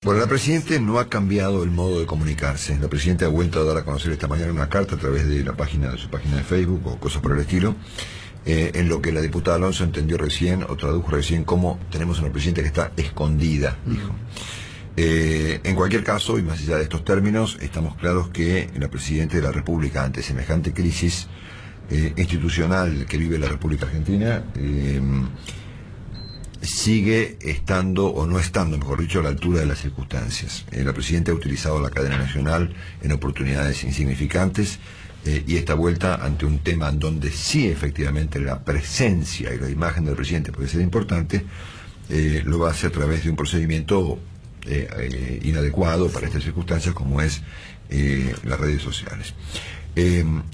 Bueno, la Presidenta no ha cambiado el modo de comunicarse. La Presidenta ha vuelto a dar a conocer esta mañana una carta a través de su página de Facebook o cosas por el estilo, en lo que la diputada Alonso entendió recién o tradujo recién como tenemos una Presidenta que está escondida, dijo. En cualquier caso, y más allá de estos términos, estamos claros que la Presidenta de la República, ante semejante crisis institucional que vive la República Argentina, sigue estando, o no estando, mejor dicho, a la altura de las circunstancias. La Presidenta ha utilizado la cadena nacional en oportunidades insignificantes, y esta vuelta ante un tema en donde sí efectivamente la presencia y la imagen del Presidente puede ser importante, lo va a hacer a través de un procedimiento inadecuado para estas circunstancias, como es las redes sociales.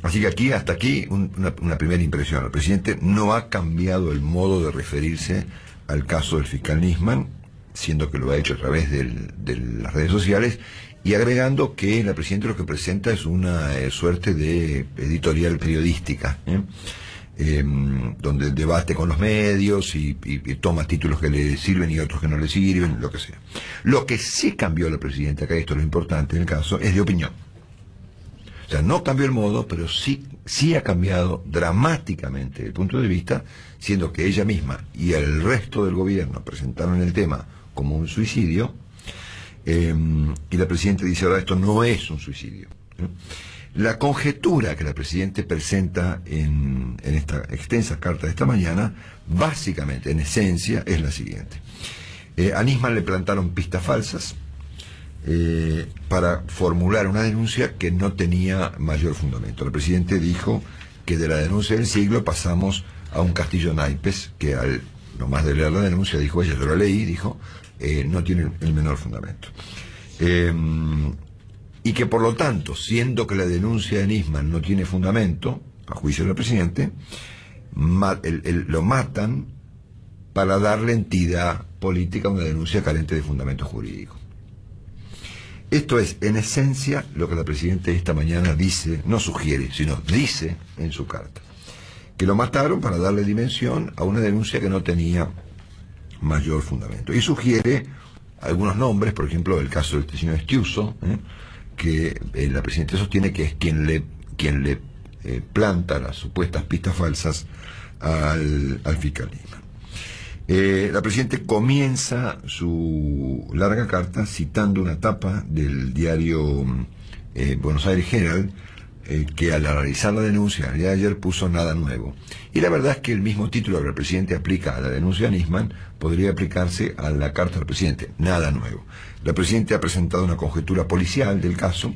Así que hasta aquí una primera impresión. El Presidente no ha cambiado el modo de referirse al caso del fiscal Nisman, siendo que lo ha hecho a través de las redes sociales, y agregando que la Presidenta lo que presenta es una suerte de editorial periodística, donde debate con los medios y toma títulos que le sirven y otros que no le sirven, lo que sea. Lo que sí cambió la Presidenta, que esto es lo importante en el caso, es de opinión. O sea, no cambió el modo, pero sí ha cambiado dramáticamente el punto de vista, siendo que ella misma y el resto del gobierno presentaron el tema como un suicidio, y la Presidenta dice ahora esto no es un suicidio. La conjetura que la Presidenta presenta en esta extensa carta de esta mañana, básicamente, en esencia, es la siguiente. A Nisman le plantaron pistas falsas para formular una denuncia que no tenía mayor fundamento. La Presidenta dijo que de la denuncia del siglo pasamos a un castillo naipes, que al nomás de leer la denuncia, dijo ella, yo la leí, dijo, no tiene el menor fundamento. Y que por lo tanto, siendo que la denuncia de Nisman no tiene fundamento, a juicio del Presidente, lo matan para darle entidad política a una denuncia carente de fundamento jurídico. Esto es, en esencia, lo que la Presidenta esta mañana dice, no sugiere, sino dice en su carta. Que lo mataron para darle dimensión a una denuncia que no tenía mayor fundamento. Y sugiere algunos nombres, por ejemplo, el caso del señor Estiuso, que la Presidenta sostiene que es quien le planta las supuestas pistas falsas al fiscal Nisman. La Presidenta comienza su larga carta citando una tapa del diario Buenos Aires Herald, que al analizar la denuncia el día de ayer puso nada nuevo. Y la verdad es que el mismo título que el Presidente aplica a la denuncia de Nisman podría aplicarse a la carta del Presidente, nada nuevo. La Presidenta ha presentado una conjetura policial del caso,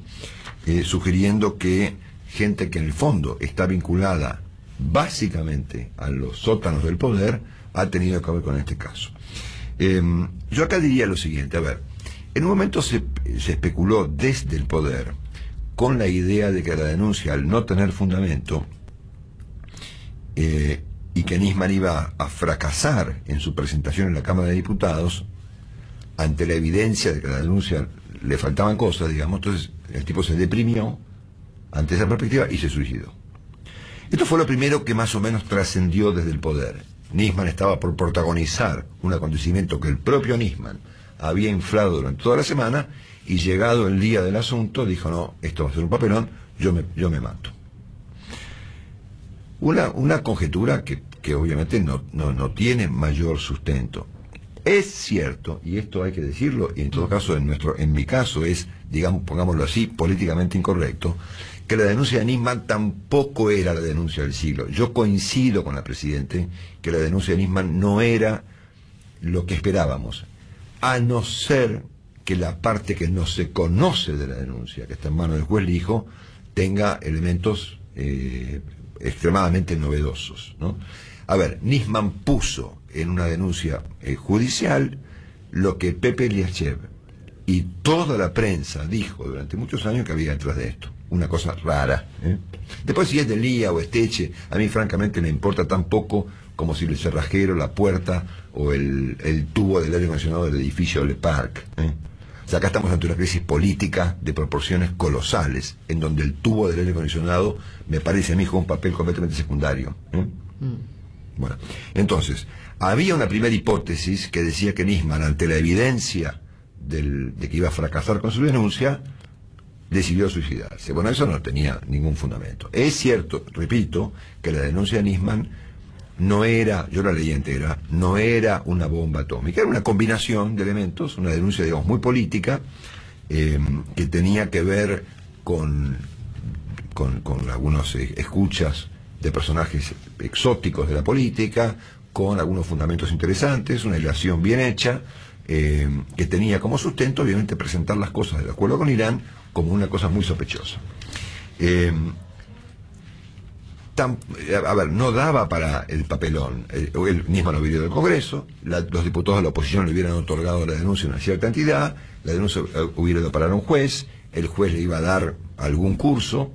sugiriendo que gente que en el fondo está vinculada básicamente a los sótanos del poder ha tenido que ver con este caso. Yo acá diría lo siguiente, a ver, en un momento se especuló desde el poder con la idea de que la denuncia, al no tener fundamento, y que Nisman iba a fracasar en su presentación en la Cámara de Diputados, ante la evidencia de que a la denuncia le faltaban cosas, digamos, entonces el tipo se deprimió ante esa perspectiva y se suicidó. Esto fue lo primero que más o menos trascendió desde el poder. Nisman estaba por protagonizar un acontecimiento que el propio Nisman había inflado durante toda la semana, y llegado el día del asunto dijo, no, esto va a ser un papelón, yo me mato. Una conjetura que obviamente no tiene mayor sustento. Es cierto, y esto hay que decirlo, y en todo caso en mi caso es, digamos, pongámoslo así, políticamente incorrecto, que la denuncia de Nisman tampoco era la denuncia del siglo. Yo coincido con la Presidenta que la denuncia de Nisman no era lo que esperábamos, a no ser que la parte que no se conoce de la denuncia, que está en manos del juez Lijo, tenga elementos extremadamente novedosos, ¿no? A ver, Nisman puso en una denuncia judicial lo que Pepe Eliachev y toda la prensa dijo durante muchos años que había detrás de esto. Una cosa rara. Después, si es de Lía o Esteche, a mí francamente me importa tan poco como si el cerrajero, la puerta o el tubo del aire acondicionado del edificio Le Parc. O sea, acá estamos ante una crisis política de proporciones colosales, en donde el tubo del aire acondicionado me parece a mí como un papel completamente secundario. Bueno, entonces, había una primera hipótesis que decía que Nisman, ante la evidencia de que iba a fracasar con su denuncia, decidió suicidarse. Bueno, eso no tenía ningún fundamento. Es cierto, repito, que la denuncia de Nisman no era, yo la leí entera, no era una bomba atómica, era una combinación de elementos, una denuncia, digamos, muy política, que tenía que ver con algunos escuchas de personajes exóticos de la política, con algunos fundamentos interesantes, una ilación bien hecha, que tenía como sustento, obviamente, presentar las cosas del acuerdo con Irán como una cosa muy sospechosa. A ver, no daba para el papelón. Él mismo lo hubiera del Congreso, los diputados de la oposición le hubieran otorgado la denuncia una cierta entidad, la denuncia hubiera ido a parar a un juez, el juez le iba a dar algún curso,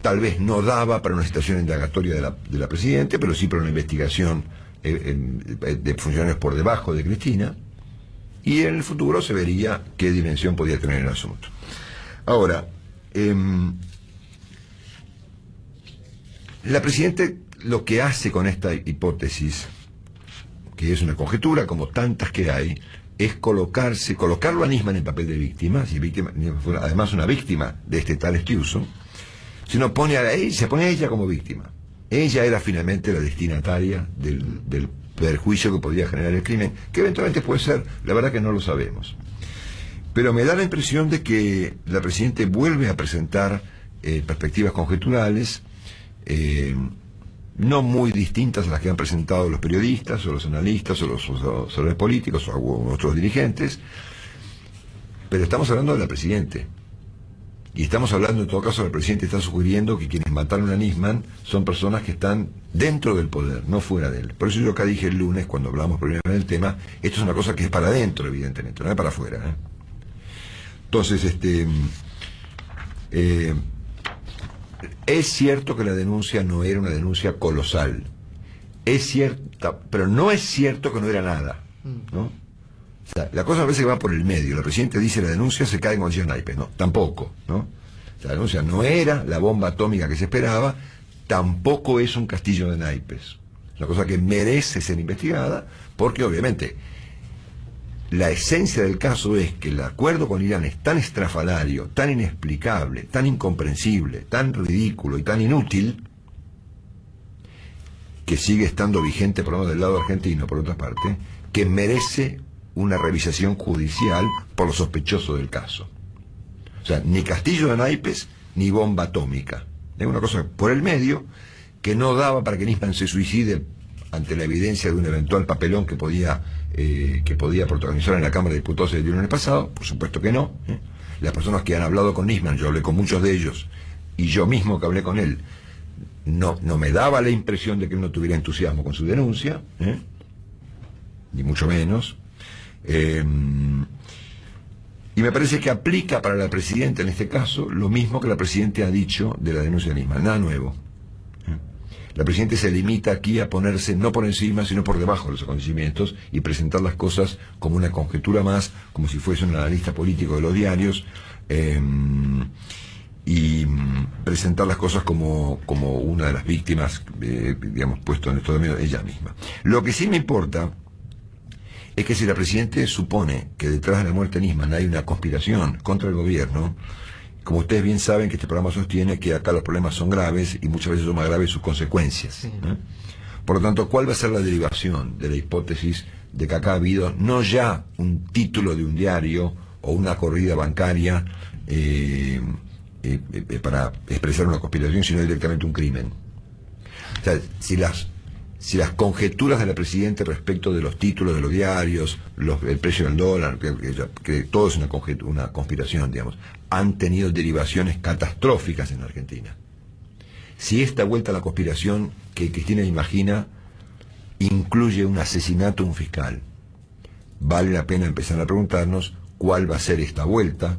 tal vez no daba para una situación indagatoria de la Presidente, pero sí para una investigación de funcionarios por debajo de Cristina, y en el futuro se vería qué dimensión podía tener el asunto. Ahora, la Presidenta lo que hace con esta hipótesis, que es una conjetura como tantas que hay, es colocarlo a Nisman en papel de víctima, si víctima, además una víctima de este tal Estiuso, sino se pone a ella como víctima. Ella era finalmente la destinataria del perjuicio que podía generar el crimen, que eventualmente puede ser, la verdad que no lo sabemos. Pero me da la impresión de que la Presidenta vuelve a presentar perspectivas conjeturales, no muy distintas a las que han presentado los periodistas o los analistas o los observadores políticos o otros dirigentes, pero estamos hablando de la Presidenta, y estamos hablando, en todo caso, la Presidenta está sugiriendo que quienes mataron a Nisman son personas que están dentro del poder, no fuera de él. Por eso yo acá dije el lunes, cuando hablamos primero del tema, esto es una cosa que es para adentro, evidentemente, no es para afuera, Entonces, es cierto que la denuncia no era una denuncia colosal. Es cierta, pero no es cierto que no era nada, ¿no? O sea, la cosa a veces va por el medio. La Presidenta dice la denuncia se cae en condición de naipes. No, tampoco, ¿no? La denuncia no era la bomba atómica que se esperaba, tampoco es un castillo de naipes. Es una cosa que merece ser investigada, porque obviamente la esencia del caso es que el acuerdo con Irán es tan estrafalario, tan inexplicable, tan incomprensible, tan ridículo y tan inútil, que sigue estando vigente por lo menos del lado argentino, por otra parte, que merece una revisación judicial por lo sospechoso del caso. O sea, ni castillo de naipes, ni bomba atómica. Es una cosa por el medio que no daba para que Nisman se suicide ante la evidencia de un eventual papelón que podía protagonizar en la Cámara de Diputados el lunes pasado. Por supuesto que no. Las personas que han hablado con Nisman, yo hablé con muchos de ellos, y yo mismo que hablé con él, no me daba la impresión de que él no tuviera entusiasmo con su denuncia, ni mucho menos. Y me parece que aplica para la Presidenta en este caso lo mismo que la Presidenta ha dicho de la denuncia de Nisman, nada nuevo. La Presidenta se limita aquí a ponerse no por encima, sino por debajo de los acontecimientos y presentar las cosas como una conjetura más, como si fuese un analista político de los diarios, y presentar las cosas como una de las víctimas, digamos, puesto en estos dominios, ella misma. Lo que sí me importa es que si la Presidenta supone que detrás de la muerte de Nisman hay una conspiración contra el gobierno, como ustedes bien saben que este programa sostiene que acá los problemas son graves y muchas veces son más graves sus consecuencias. Sí. Por lo tanto, ¿cuál va a ser la derivación de la hipótesis de que acá ha habido no ya un título de un diario o una corrida bancaria para expresar una conspiración, sino directamente un crimen? O sea, si las conjeturas de la Presidenta respecto de los títulos de los diarios, el precio del dólar, que todo es una conspiración, digamos, han tenido derivaciones catastróficas en la Argentina. Si esta vuelta a la conspiración que Cristina imagina incluye un asesinato de un fiscal, vale la pena empezar a preguntarnos cuál va a ser esta vuelta,